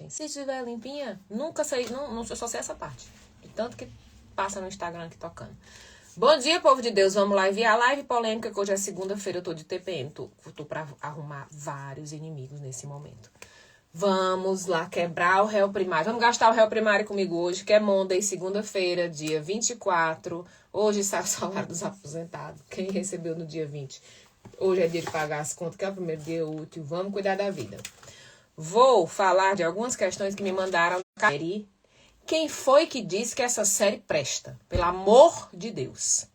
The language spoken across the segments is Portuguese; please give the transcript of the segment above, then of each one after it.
Se estiver limpinha, nunca sei, não, eu só sei essa parte. De tanto que passa no Instagram aqui tocando. Bom dia, povo de Deus. Vamos lá enviar a live polêmica, que hoje é segunda-feira, eu tô de TPM. Tô pra arrumar vários inimigos nesse momento. Vamos lá quebrar o réu primário. Vamos gastar o réu primário comigo hoje, que é Monday, segunda-feira, dia 24. Hoje sai o salário dos aposentados. Quem recebeu no dia 20? Hoje é dia de pagar as contas, que é o primeiro dia útil. Vamos cuidar da vida. Vou falar de algumas questões que me mandaram na série. Quem foi que disse que essa série presta? Pelo amor de Deus.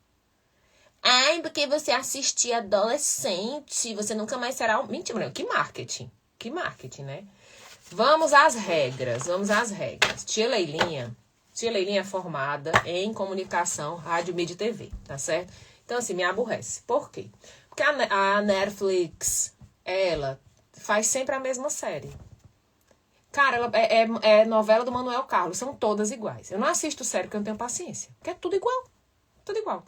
Ai, porque você assistia adolescente, você nunca mais será um... Mentira, que marketing. Que marketing, né? Vamos às regras. Tia Leilinha é formada em comunicação, rádio, mídia e TV, tá certo? Então, assim, me aborrece. Por quê? Porque a Netflix, ela faz sempre a mesma série. Cara, ela é novela do Manuel Carlos. São todas iguais. Eu não assisto série porque eu não tenho paciência. Porque é tudo igual. Tudo igual.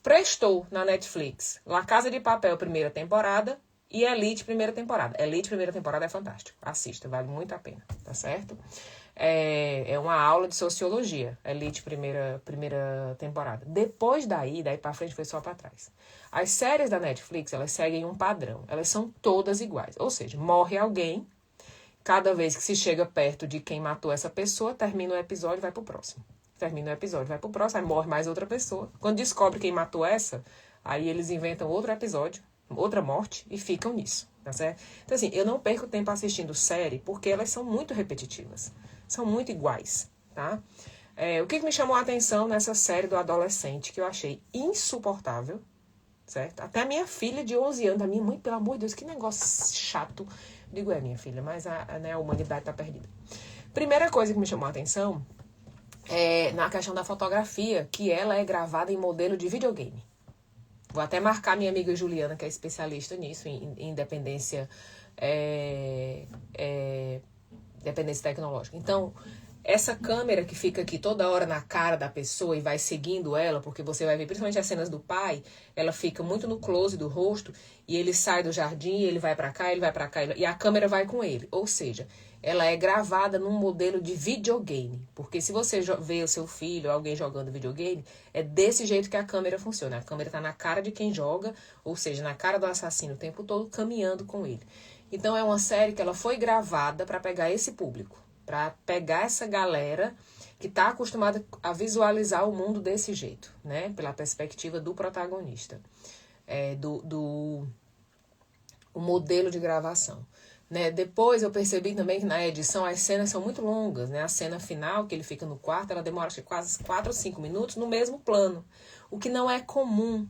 Prestou na Netflix La Casa de Papel, primeira temporada. E Elite, primeira temporada. Elite, primeira temporada é fantástico. Assista, vale muito a pena. Tá certo? É uma aula de sociologia. Elite, primeira temporada. Depois daí pra frente foi só pra trás. As séries da Netflix, elas seguem um padrão. Elas são todas iguais. Ou seja, morre alguém. Cada vez que se chega perto de quem matou essa pessoa, termina o episódio e vai pro próximo. Aí morre mais outra pessoa. Quando descobre quem matou essa, aí eles inventam outro episódio, outra morte, e ficam nisso, tá certo? Então, assim, eu não perco tempo assistindo série, porque elas são muito repetitivas. São muito iguais, tá? O que me chamou a atenção nessa série do adolescente, que eu achei insuportável, certo? Até a minha filha de 11 anos, a minha mãe, pelo amor de Deus, que negócio chato. Digo, minha filha, mas a humanidade tá perdida. Primeira coisa que me chamou a atenção é na questão da fotografia, que ela é gravada em modelo de videogame. Vou até marcar minha amiga Juliana, que é especialista nisso, em dependência, dependência tecnológica. Então, essa câmera que fica aqui toda hora na cara da pessoa e vai seguindo ela, porque você vai ver, principalmente as cenas do pai, ela fica muito no close do rosto, e ele sai do jardim, ele vai pra cá, e a câmera vai com ele. Ou seja, ela é gravada num modelo de videogame. Porque se você vê o seu filho, alguém jogando videogame, é desse jeito que a câmera funciona. A câmera tá na cara de quem joga, ou seja, na cara do assassino o tempo todo, caminhando com ele. Então é uma série que ela foi gravada para pegar esse público. Para pegar essa galera que está acostumada a visualizar o mundo desse jeito, né? Pela perspectiva do protagonista, o modelo de gravação. Né? Depois eu percebi também que na edição as cenas são muito longas, né? A cena final, que ele fica no quarto, ela demora acho que quase 4 ou 5 minutos no mesmo plano. O que não é comum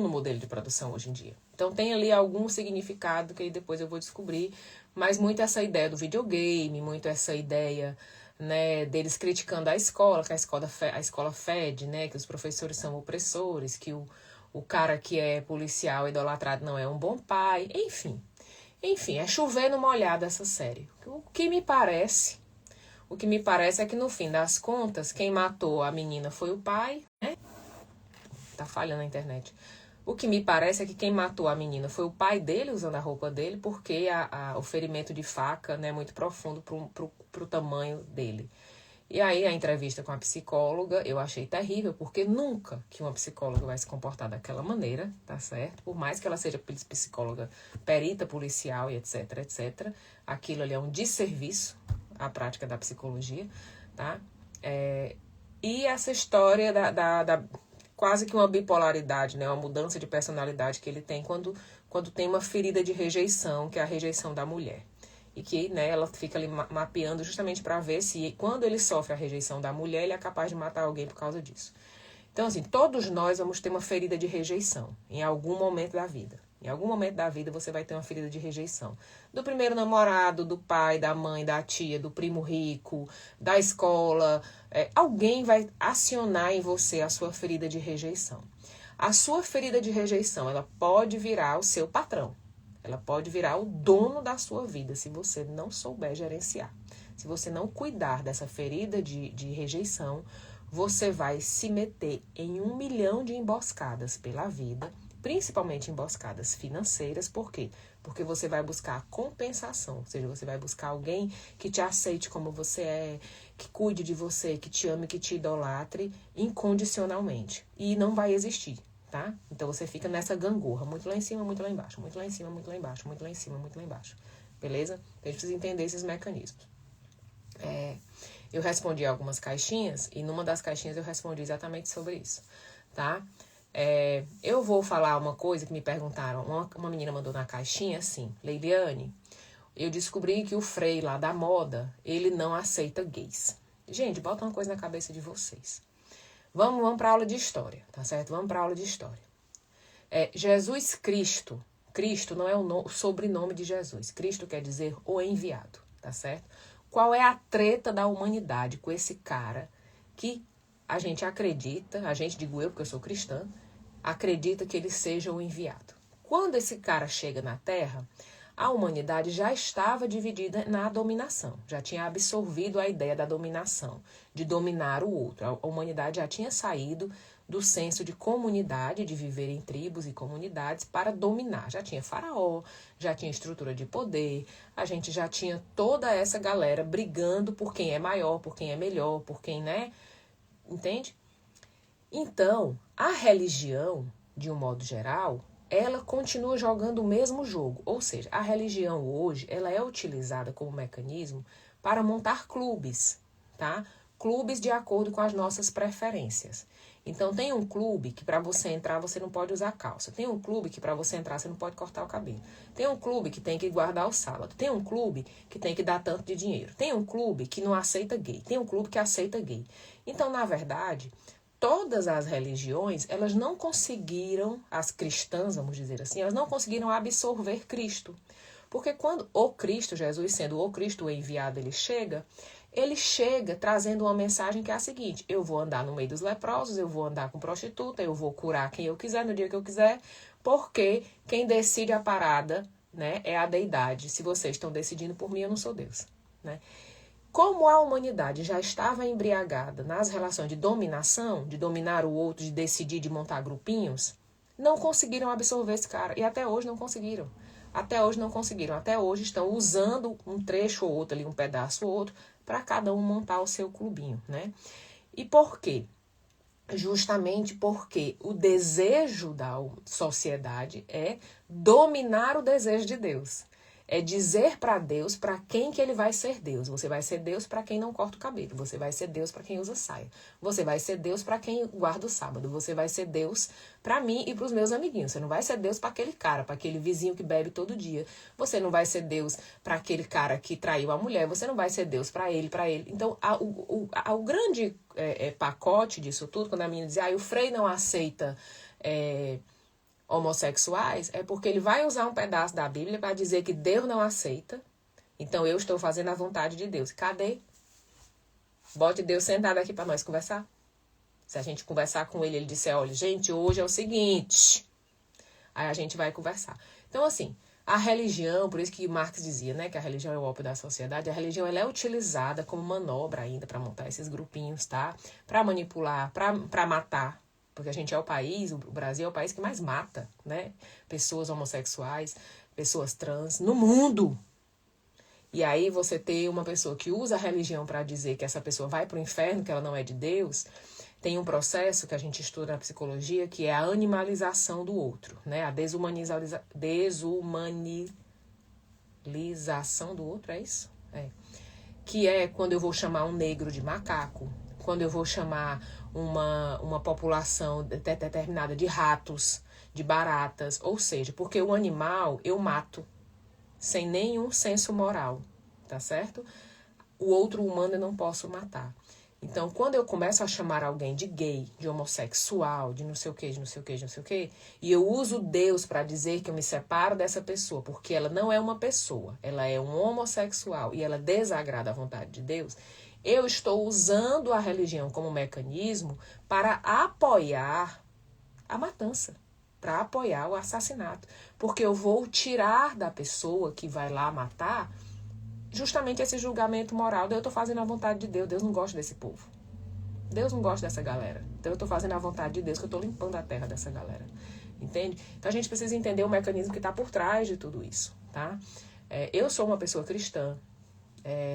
no modelo de produção hoje em dia. Então tem ali algum significado que aí depois eu vou descobrir, mas muito essa ideia do videogame, muito essa ideia, né, deles criticando a escola, que a escola fede, né, que os professores são opressores, que o cara que é policial idolatrado não é um bom pai, enfim, é chover no molhado essa série. O que me parece é que no fim das contas, quem matou a menina foi o pai, né? Tá falhando a internet. O que me parece é que quem matou a menina foi o pai dele, usando a roupa dele, porque o ferimento de faca, né, é muito profundo pro tamanho dele. E aí a entrevista com a psicóloga eu achei terrível, porque nunca que uma psicóloga vai se comportar daquela maneira, tá certo? Por mais que ela seja psicóloga, perita policial e etc, etc. Aquilo ali é um desserviço à prática da psicologia, tá? E essa história da quase que uma bipolaridade, né? Uma mudança de personalidade que ele tem quando tem uma ferida de rejeição, que é a rejeição da mulher. E que, né, ela fica ali mapeando justamente para ver se quando ele sofre a rejeição da mulher, ele é capaz de matar alguém por causa disso. Então, assim, todos nós vamos ter uma ferida de rejeição em algum momento da vida. Em algum momento da vida você vai ter uma ferida de rejeição. Do primeiro namorado, do pai, da mãe, da tia, do primo rico, da escola. Alguém vai acionar em você a sua ferida de rejeição. A sua ferida de rejeição, ela pode virar o seu patrão. Ela pode virar o dono da sua vida, se você não souber gerenciar. Se você não cuidar dessa ferida de rejeição, você vai se meter em 1 milhão de emboscadas pela vida, principalmente emboscadas financeiras. Por quê? Porque você vai buscar compensação, ou seja, você vai buscar alguém que te aceite como você é, que cuide de você, que te ame, que te idolatre incondicionalmente. E não vai existir, tá? Então você fica nessa gangorra, muito lá em cima, muito lá embaixo, muito lá em cima, muito lá embaixo, muito lá em cima, muito lá embaixo. Beleza? Então a gente precisa entender esses mecanismos. Eu respondi algumas caixinhas e numa das caixinhas eu respondi exatamente sobre isso, tá? Eu vou falar uma coisa que me perguntaram, uma menina mandou na caixinha assim: Leiliane, eu descobri que o Frei lá da moda, ele não aceita gays. Gente, bota uma coisa na cabeça de vocês. Vamos para aula de história, tá certo? Vamos para aula de história. Jesus Cristo, Cristo não é o sobrenome de Jesus, Cristo quer dizer o enviado, tá certo? Qual é a treta da humanidade com esse cara que a gente acredita, a gente, digo eu porque eu sou cristã, acredita que ele seja o enviado? Quando esse cara chega na Terra, a humanidade já estava dividida na dominação, já tinha absorvido a ideia da dominação, de dominar o outro. A humanidade já tinha saído do senso de comunidade, de viver em tribos e comunidades para dominar. Já tinha faraó, já tinha estrutura de poder, a gente já tinha toda essa galera brigando por quem é maior, por quem é melhor, por quem, né? Entende? Então, a religião, de um modo geral, ela continua jogando o mesmo jogo. Ou seja, a religião hoje, ela é utilizada como mecanismo para montar clubes, tá? Clubes de acordo com as nossas preferências. Então, tem um clube que para você entrar você não pode usar calça. Tem um clube que para você entrar você não pode cortar o cabelo. Tem um clube que tem que guardar o sábado. Tem um clube que tem que dar tanto de dinheiro. Tem um clube que não aceita gay. Tem um clube que aceita gay. Então, na verdade, todas as religiões, elas não conseguiram, as cristãs, vamos dizer assim, elas não conseguiram absorver Cristo. Porque quando o Cristo, Jesus sendo o Cristo o enviado, ele chega trazendo uma mensagem que é a seguinte: eu vou andar no meio dos leprosos, eu vou andar com prostituta, eu vou curar quem eu quiser, no dia que eu quiser, porque quem decide a parada, né, é a deidade. Se vocês estão decidindo por mim, eu não sou Deus, né? Como a humanidade já estava embriagada nas relações de dominação, de dominar o outro, de decidir, de montar grupinhos, não conseguiram absorver esse cara. E até hoje não conseguiram. Até hoje não conseguiram. Até hoje estão usando um trecho ou outro ali, um pedaço ou outro, para cada um montar o seu clubinho, né? E por quê? Justamente porque o desejo da sociedade é dominar o desejo de Deus. É dizer para Deus para quem que ele vai ser Deus. Você vai ser Deus para quem não corta o cabelo. Você vai ser Deus para quem usa saia. Você vai ser Deus para quem guarda o sábado. Você vai ser Deus para mim e para os meus amiguinhos. Você não vai ser Deus para aquele cara, para aquele vizinho que bebe todo dia. Você não vai ser Deus para aquele cara que traiu a mulher. Você não vai ser Deus para ele, para ele. Então, o grande pacote disso tudo, quando a menina diz, o Frei não aceita homossexuais, é porque ele vai usar um pedaço da Bíblia para dizer que Deus não aceita. Então eu estou fazendo a vontade de Deus. Cadê? Bote Deus sentado aqui para nós conversar. Se a gente conversar com ele, ele disser, olha, gente, hoje é o seguinte. Aí a gente vai conversar. Então, assim, a religião, por isso que Marx dizia, né, que a religião é o ópio da sociedade, a religião ela é utilizada como manobra ainda para montar esses grupinhos, tá? Para manipular, para matar. Porque a gente é o país, o Brasil é o país que mais mata, né? Pessoas homossexuais, pessoas trans, no mundo. E aí você ter uma pessoa que usa a religião para dizer que essa pessoa vai para o inferno, que ela não é de Deus, tem um processo que a gente estuda na psicologia, que é a animalização do outro, né? A desumanização do outro, é isso? Que é quando eu vou chamar um negro de macaco, quando eu vou chamar uma população determinada de ratos, de baratas, ou seja, porque o animal eu mato sem nenhum senso moral, tá certo? O outro humano eu não posso matar. Então, quando eu começo a chamar alguém de gay, de homossexual, de não sei o que, de não sei o que, de não sei o que, e eu uso Deus para dizer que eu me separo dessa pessoa, porque ela não é uma pessoa, ela é um homossexual e ela desagrada a vontade de Deus, eu estou usando a religião como mecanismo para apoiar a matança, para apoiar o assassinato. Porque eu vou tirar da pessoa que vai lá matar justamente esse julgamento moral de eu estou fazendo a vontade de Deus. Deus não gosta desse povo. Deus não gosta dessa galera. Então eu estou fazendo a vontade de Deus, que eu estou limpando a terra dessa galera. entende? Então a gente precisa entender o mecanismo que está por trás de tudo isso, tá? Eu sou uma pessoa cristã,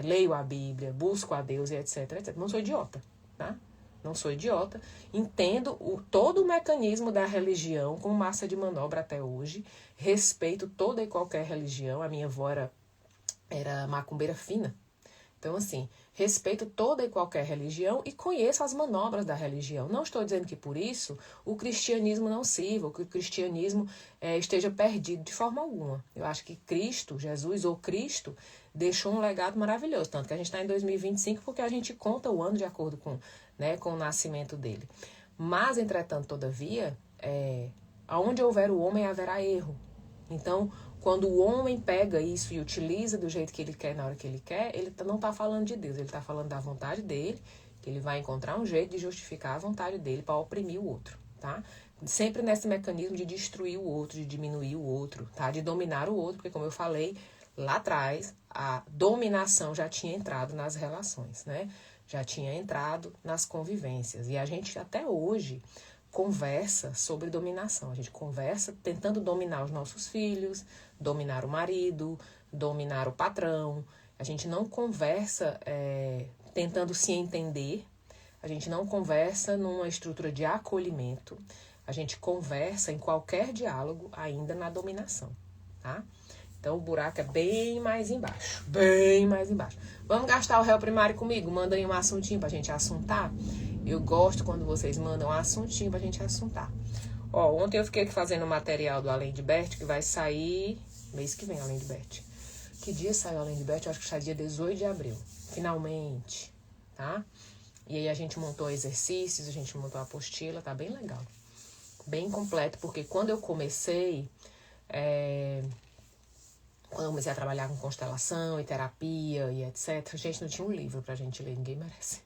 leio a Bíblia, busco a Deus e etc, etc. Não sou idiota, tá? Não sou idiota. Entendo todo o mecanismo da religião com massa de manobra até hoje. Respeito toda e qualquer religião. A minha avó era macumbeira fina. Então, assim, respeito toda e qualquer religião e conheço as manobras da religião. Não estou dizendo que por isso o cristianismo não sirva, ou que o cristianismo esteja perdido de forma alguma. Eu acho que Cristo, Jesus ou Cristo, deixou um legado maravilhoso. Tanto que a gente está em 2025 porque a gente conta o ano de acordo com o nascimento dele. Mas, entretanto, todavia, aonde houver o homem, haverá erro. Então, quando o homem pega isso e utiliza do jeito que ele quer, na hora que ele quer, ele não está falando de Deus, ele está falando da vontade dele, que ele vai encontrar um jeito de justificar a vontade dele para oprimir o outro, tá? Sempre nesse mecanismo de destruir o outro, de diminuir o outro, tá? De dominar o outro, porque como eu falei lá atrás, a dominação já tinha entrado nas relações, né? Já tinha entrado nas convivências. E a gente até hoje conversa sobre dominação. A gente conversa tentando dominar os nossos filhos, dominar o marido, dominar o patrão. A gente não conversa tentando se entender. A gente não conversa numa estrutura de acolhimento. A gente conversa em qualquer diálogo ainda na dominação, tá? Então, o buraco é bem mais embaixo. Bem mais embaixo. Vamos gastar o réu primário comigo? Manda aí um assuntinho pra gente assuntar. Eu gosto quando vocês mandam um assuntinho pra gente assuntar. Ó, ontem eu fiquei aqui fazendo o material do Além de Bert, que vai sair mês que vem, Além de Bert. Que dia saiu Além de Bert? Eu acho que sai dia 18 de abril. Finalmente, tá? E aí a gente montou exercícios, a gente montou a apostila, tá bem legal. Bem completo, porque quando eu comecei... Quando eu comecei a trabalhar com constelação e terapia e etc. Gente, não tinha um livro pra gente ler, ninguém merece.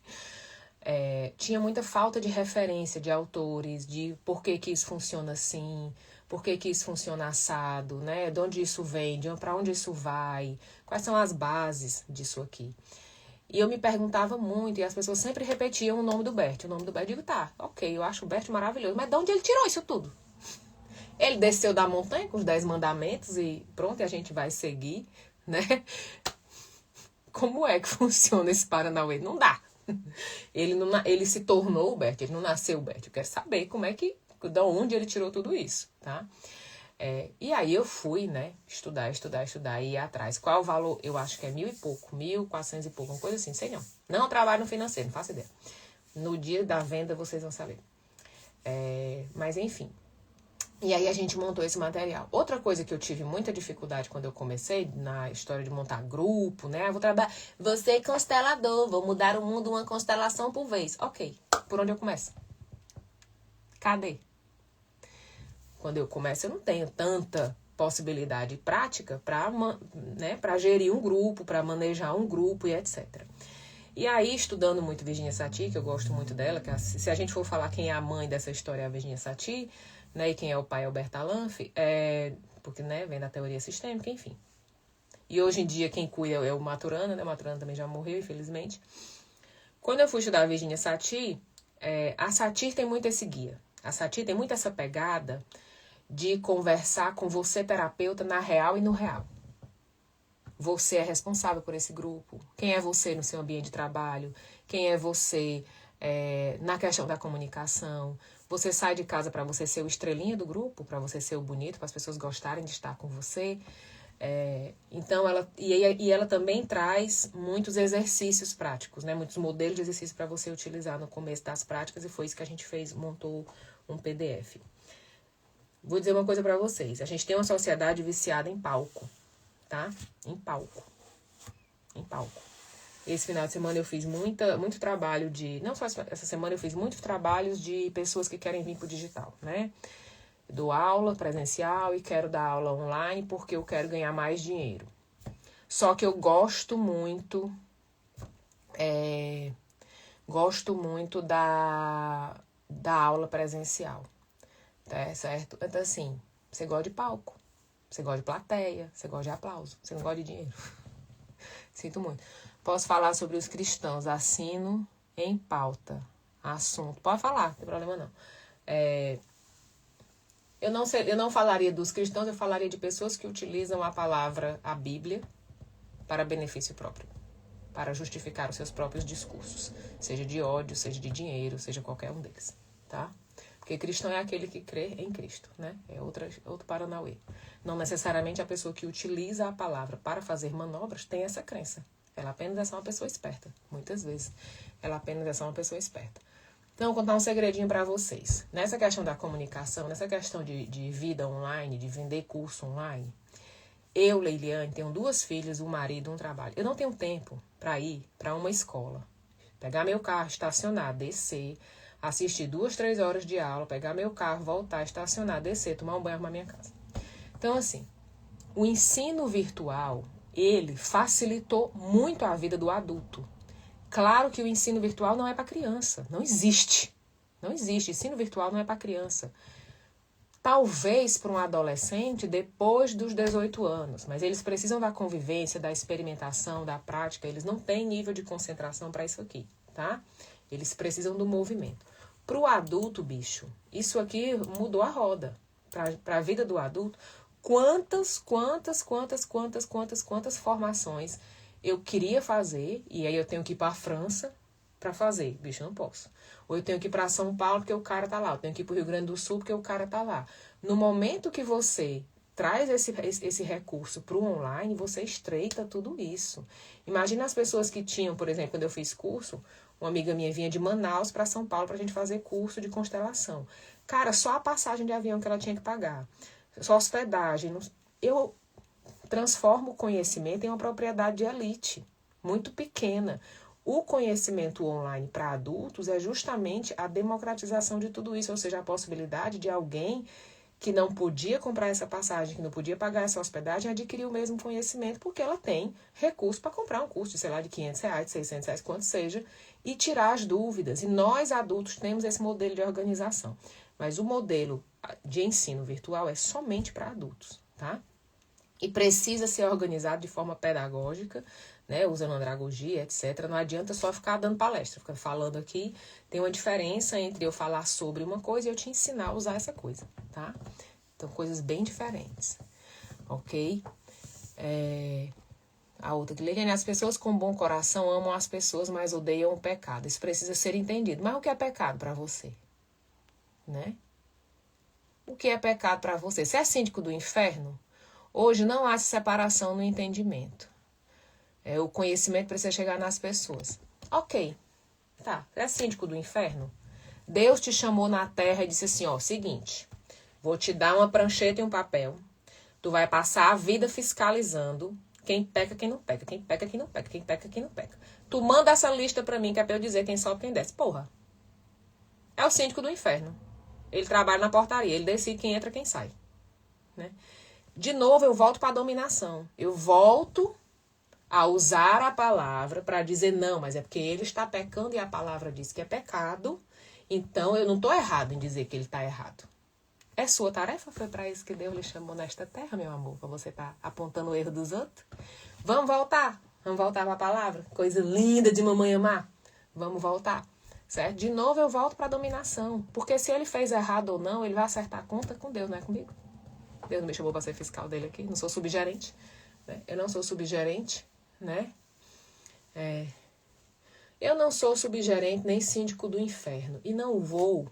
Tinha muita falta de referência de autores, de por que isso funciona assim, por que isso funciona assado, né? De onde isso vem, pra onde isso vai, quais são as bases disso aqui. E eu me perguntava muito, e as pessoas sempre repetiam o nome do Bert. O nome do Bert, eu digo, tá, ok, eu acho o Bert maravilhoso, mas de onde ele tirou isso tudo? Ele desceu da montanha com os 10 mandamentos e pronto, e a gente vai seguir, né? Como é que funciona esse Paranauê? Não dá. Ele se tornou o Bert, ele não nasceu o Bert. Eu quero saber como é que, de onde ele tirou tudo isso, tá? E aí eu fui, né, estudar e ir atrás. Qual é o valor? Eu acho que é 1.000 e pouco, 1.400 e pouco, uma coisa assim, sei não. Não trabalho no financeiro, não faço ideia. No dia da venda vocês vão saber. Mas enfim. E aí a gente montou esse material. Outra coisa que eu tive muita dificuldade quando eu comecei, na história de montar grupo, né? Eu vou trabalhar, você é constelador, vou mudar o mundo uma constelação por vez. Ok, por onde eu começo? Cadê? Quando eu começo, eu não tenho tanta possibilidade prática para gerir um grupo, para manejar um grupo e etc. E aí, estudando muito Virginia Satir, que eu gosto muito dela, que se a gente for falar quem é a mãe dessa história é a Virginia Satir, né, e quem é o pai é o Bertalanffy, porque, né, vem da teoria sistêmica, enfim. E hoje em dia quem cuida é o Maturana, né, o Maturana também já morreu, infelizmente. Quando eu fui estudar a Virginia Satir, a Satir tem muito esse guia. A Satir tem muito essa pegada de conversar com você, terapeuta, na real e no real. Você é responsável por esse grupo. Quem é você no seu ambiente de trabalho? Quem é você na questão da comunicação? Você sai de casa para você ser o estrelinha do grupo, para você ser o bonito, para as pessoas gostarem de estar com você. Então, ela também traz muitos exercícios práticos, né? Muitos modelos de exercício para você utilizar no começo das práticas, e foi isso que a gente fez, montou um PDF. Vou dizer uma coisa para vocês. A gente tem uma sociedade viciada em palco, tá? Em palco. Esse final de semana eu fiz muito trabalho não só essa semana, eu fiz muitos trabalhos de pessoas que querem vir pro digital, né? Dou aula presencial e quero dar aula online porque eu quero ganhar mais dinheiro. Só que eu gosto muito da aula presencial, tá certo? Então, assim, você gosta de palco, você gosta de plateia, você gosta de aplauso, você não gosta de dinheiro. Sinto muito. Posso falar sobre os cristãos, assino em pauta, assunto. Pode falar, não tem problema não. Eu não falaria dos cristãos, eu falaria de pessoas que utilizam a palavra, a Bíblia, para benefício próprio, para justificar os seus próprios discursos, seja de ódio, seja de dinheiro, seja qualquer um deles, tá? Porque cristão é aquele que crê em Cristo, né? É outro paranauê. Não necessariamente a pessoa que utiliza a palavra para fazer manobras tem essa crença. Ela apenas é só uma pessoa esperta, muitas vezes. Ela apenas é só uma pessoa esperta. Então, vou contar um segredinho para vocês. Nessa questão da comunicação, nessa questão de vida online, de vender curso online, eu, Leiliane, tenho 2 filhas, um marido, um trabalho. Eu não tenho tempo para ir para uma escola, pegar meu carro, estacionar, descer, assistir 2, 3 horas de aula, pegar meu carro, voltar, estacionar, descer, tomar um banho, arrumar minha casa. Então, assim, o ensino virtual, ele facilitou muito a vida do adulto. Claro que o ensino virtual não é para criança. Não existe. Não existe. Ensino virtual não é para criança. Talvez para um adolescente depois dos 18 anos. Mas eles precisam da convivência, da experimentação, da prática. Eles não têm nível de concentração para isso aqui, tá? Eles precisam do movimento. Para o adulto, bicho, isso aqui mudou a roda. Para a vida do adulto, quantas formações eu queria fazer, e aí eu tenho que ir para a França para fazer. Bicho, eu não posso. Ou eu tenho que ir para São Paulo porque o cara tá lá. Eu tenho que ir para o Rio Grande do Sul porque o cara tá lá. No momento que você traz esse recurso para o online, você estreita tudo isso. Imagina as pessoas que tinham, por exemplo, quando eu fiz curso, uma amiga minha vinha de Manaus para São Paulo para a gente fazer curso de constelação. Cara, só a passagem de avião que ela tinha que pagar. Só hospedagem. Eu transformo o conhecimento em uma propriedade de elite, muito pequena. O conhecimento online para adultos é justamente a democratização de tudo isso, ou seja, a possibilidade de alguém que não podia comprar essa passagem, que não podia pagar essa hospedagem, adquirir o mesmo conhecimento, porque ela tem recurso para comprar um curso de, sei lá, de R$500, de R$600, quanto seja, e tirar as dúvidas. E nós, adultos, temos esse modelo de organização. Mas o modelo de ensino virtual é somente para adultos, tá? E precisa ser organizado de forma pedagógica, né, usando andragogia, etc. Não adianta só ficar dando palestra, ficar falando aqui. Tem uma diferença entre eu falar sobre uma coisa e eu te ensinar a usar essa coisa, tá? Então, coisas bem diferentes, ok? A outra que Leiliane, as pessoas com bom coração amam as pessoas, mas odeiam o pecado. Isso precisa ser entendido. Mas o que é pecado para você? Né? O que é pecado para você? Você é síndico do inferno? Hoje não há separação no entendimento. O conhecimento precisa chegar nas pessoas. Ok, tá. É síndico do inferno? Deus te chamou na terra e disse assim, ó, seguinte, vou te dar uma prancheta e um papel. Tu vai passar a vida fiscalizando quem peca, quem não peca, quem peca, quem não peca, quem peca, quem não peca. Tu manda essa lista pra mim, que é pra eu dizer quem sobe, quem desce. Porra. É o síndico do inferno. Ele trabalha na portaria, ele decide quem entra, quem sai. Né? De novo, eu volto para a dominação. Eu volto a usar a palavra para dizer não, mas é porque ele está pecando e a palavra diz que é pecado, então eu não estou errado em dizer que ele está errado. É sua tarefa? Foi para isso que Deus lhe chamou nesta terra, meu amor, para você estar apontando o erro dos outros? Vamos voltar para a palavra? Coisa linda de mamãe amar. Vamos voltar, certo? De novo eu volto para a dominação, porque se ele fez errado ou não, ele vai acertar a conta com Deus, não é comigo. Deus não me chamou para ser fiscal dele aqui, não sou subgerente, né? Eu não sou subgerente, né? Eu não sou subgerente nem síndico do inferno e não vou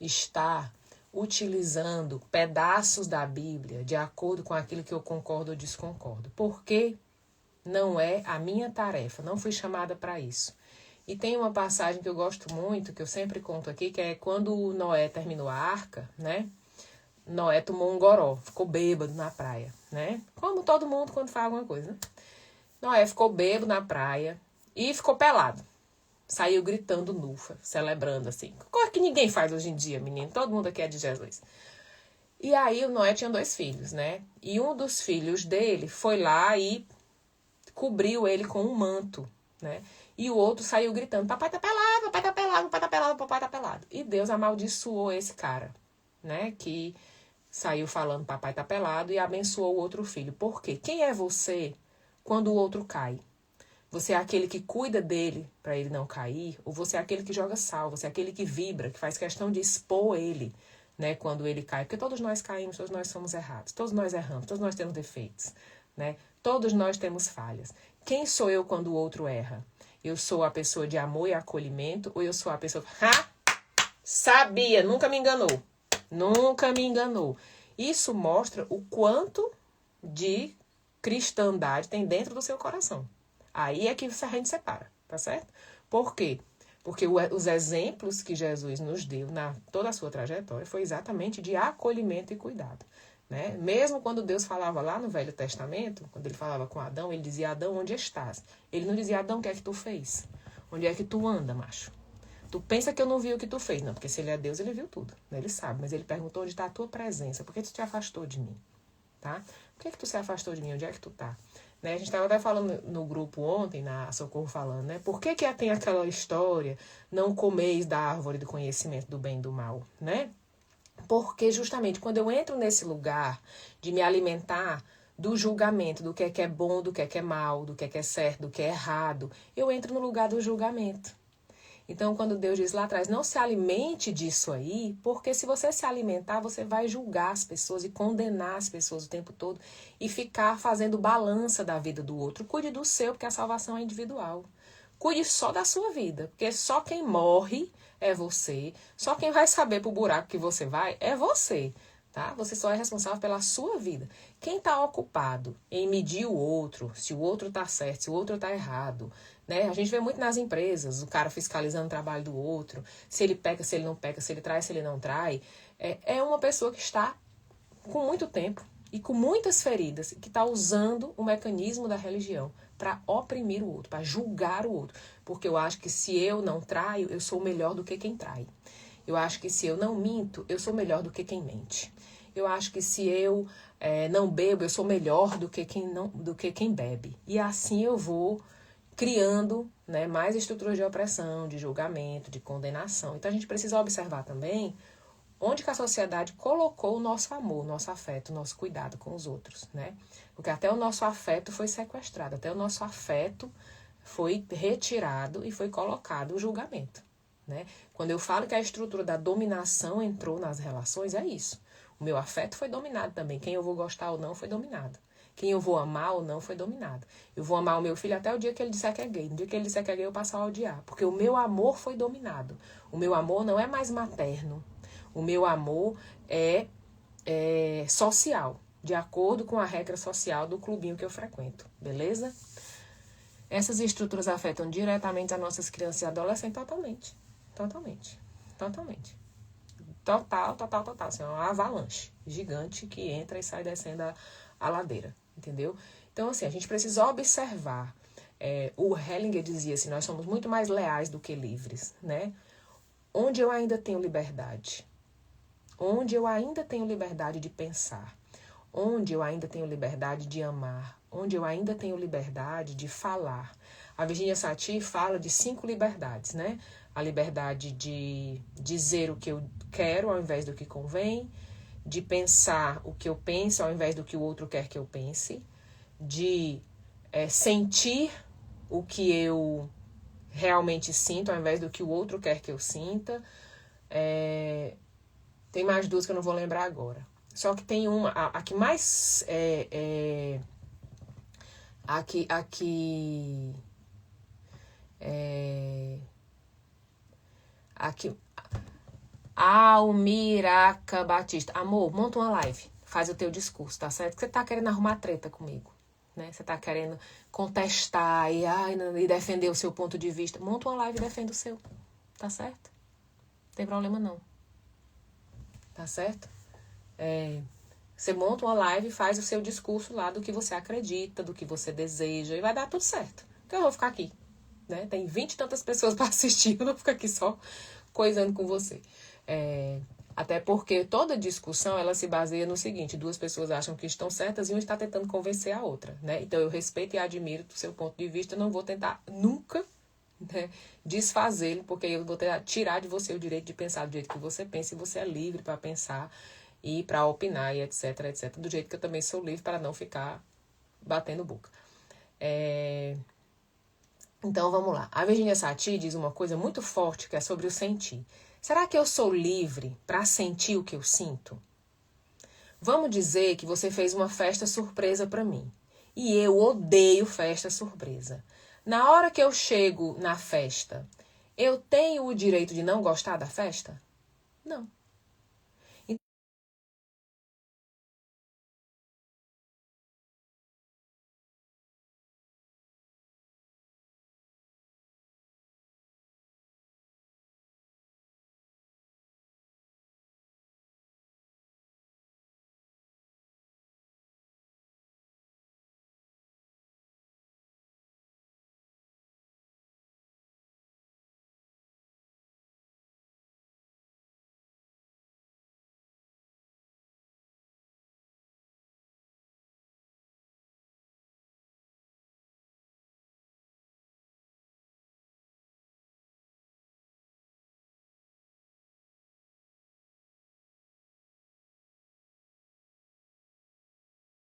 estar utilizando pedaços da Bíblia de acordo com aquilo que eu concordo ou desconcordo, porque não é a minha tarefa, não fui chamada para isso. E tem uma passagem que eu gosto muito, que eu sempre conto aqui, que é quando Noé terminou a arca, né? Noé tomou um goró, ficou bêbado na praia, né? Como todo mundo quando faz alguma coisa, né? Noé ficou bêbado na praia e ficou pelado. Saiu gritando nufa, celebrando assim. Coisa que ninguém faz hoje em dia, menino. Todo mundo aqui é de Jesus. E aí o Noé tinha 2 filhos, né? E um dos filhos dele foi lá e cobriu ele com um manto, né? E o outro saiu gritando, papai tá pelado, papai tá pelado, papai tá pelado, papai tá pelado. E Deus amaldiçoou esse cara, né? Que saiu falando papai tá pelado e abençoou o outro filho. Por quê? Quem é você quando o outro cai? Você é aquele que cuida dele para ele não cair? Ou você é aquele que joga sal? Você é aquele que vibra, que faz questão de expor ele né, quando ele cai. Porque todos nós caímos, todos nós somos errados, todos nós erramos, todos nós temos defeitos, né? Todos nós temos falhas. Quem sou eu quando o outro erra? Eu sou a pessoa de amor e acolhimento ou eu sou a pessoa... Sabia, nunca me enganou. Nunca me enganou. Isso mostra o quanto de cristandade tem dentro do seu coração. Aí é que a gente separa, tá certo? Por quê? Porque os exemplos que Jesus nos deu na toda a sua trajetória foi exatamente de acolhimento e cuidado, né? Mesmo quando Deus falava lá no Velho Testamento, quando ele falava com Adão, ele dizia: Adão, onde estás? Ele não dizia: Adão, o que é que tu fez? Onde é que tu anda, macho? Tu pensa que eu não vi o que tu fez. Não, porque se ele é Deus, ele viu tudo, né? Ele sabe, mas ele perguntou: onde está a tua presença? Por que tu te afastou de mim? Tá? Por que tu se afastou de mim? Onde é que tu tá? Né? A gente estava até falando no grupo ontem, na Socorro falando, né? Por que tem aquela história, não comeis da árvore do conhecimento do bem e do mal, né? Porque justamente quando eu entro nesse lugar de me alimentar do julgamento, do que é bom, do que é mal, do que é certo, do que é errado, eu entro no lugar do julgamento. Então, quando Deus diz lá atrás, não se alimente disso aí, porque se você se alimentar, você vai julgar as pessoas e condenar as pessoas o tempo todo e ficar fazendo balança da vida do outro. Cuide do seu, porque a salvação é individual. Cuide só da sua vida, porque só quem morre é você, só quem vai saber pro buraco que você vai é você, tá? Você só é responsável pela sua vida. Quem está ocupado em medir o outro, se o outro está certo, se o outro está errado, né? A gente vê muito nas empresas, o cara fiscalizando o trabalho do outro, se ele peca, se ele não peca, se ele trai, se ele não trai. É uma pessoa que está com muito tempo e com muitas feridas, que está usando o mecanismo da religião para oprimir o outro, para julgar o outro. Porque eu acho que se eu não traio, eu sou melhor do que quem trai. Eu acho que se eu não minto, eu sou melhor do que quem mente. Eu acho que se eu não bebo, eu sou melhor do que quem bebe. E assim eu vou criando, né, mais estruturas de opressão, de julgamento, de condenação. Então a gente precisa observar também onde que a sociedade colocou o nosso amor, o nosso afeto, o nosso cuidado com os outros, né? Porque até o nosso afeto foi sequestrado, até o nosso afeto foi retirado e foi colocado o julgamento, né? Quando eu falo que a estrutura da dominação entrou nas relações, é isso. O meu afeto foi dominado também. Quem eu vou gostar ou não foi dominado. Quem eu vou amar ou não foi dominado. Eu vou amar o meu filho até o dia que ele disser que é gay. No dia que ele disser que é gay, eu passo a odiar. Porque o meu amor foi dominado. O meu amor não é mais materno. O meu amor é social, de acordo com a regra social do clubinho que eu frequento, beleza? Essas estruturas afetam diretamente as nossas crianças e adolescentes totalmente. Totalmente. Totalmente. Total. Assim, é uma avalanche gigante que entra e sai descendo a ladeira, entendeu? Então, assim, a gente precisa observar. O Hellinger dizia assim, nós somos muito mais leais do que livres, né? Onde eu ainda tenho liberdade. Onde eu ainda tenho liberdade de pensar, onde eu ainda tenho liberdade de amar, onde eu ainda tenho liberdade de falar. A Virginia Satir fala de 5 liberdades, né? A liberdade de dizer o que eu quero ao invés do que convém, de pensar o que eu penso ao invés do que o outro quer que eu pense, de sentir o que eu realmente sinto ao invés do que o outro quer que eu sinta. Tem mais 2 que eu não vou lembrar agora. Só que tem uma, a que mais Almiraca Batista. Amor, monta uma live. Faz o teu discurso, tá certo? Você tá querendo arrumar treta comigo, né? Você tá querendo contestar e defender o seu ponto de vista. Monta uma live e defenda o seu, tá certo? Não tem problema não. Tá certo? Você monta uma live e faz o seu discurso lá do que você acredita, do que você deseja, e vai dar tudo certo. Então eu vou ficar aqui, né? Tem 20 e tantas pessoas para assistir, eu não fico aqui só coisando com você. Até porque toda discussão, ela se baseia no seguinte, 2 pessoas acham que estão certas e uma está tentando convencer a outra, né? Então eu respeito e admiro do seu ponto de vista, não vou tentar nunca, né, desfazê-lo, porque eu vou tirar de você o direito de pensar do jeito que você pensa, e você é livre para pensar e para opinar e etc, etc, do jeito que eu também sou livre para não ficar batendo boca. Então vamos lá. A Virginia Satir diz uma coisa muito forte que é sobre o sentir. Será que eu sou livre para sentir o que eu sinto? Vamos dizer que você fez uma festa surpresa para mim. E eu odeio festa surpresa. Na hora que eu chego na festa, eu tenho o direito de não gostar da festa? Não.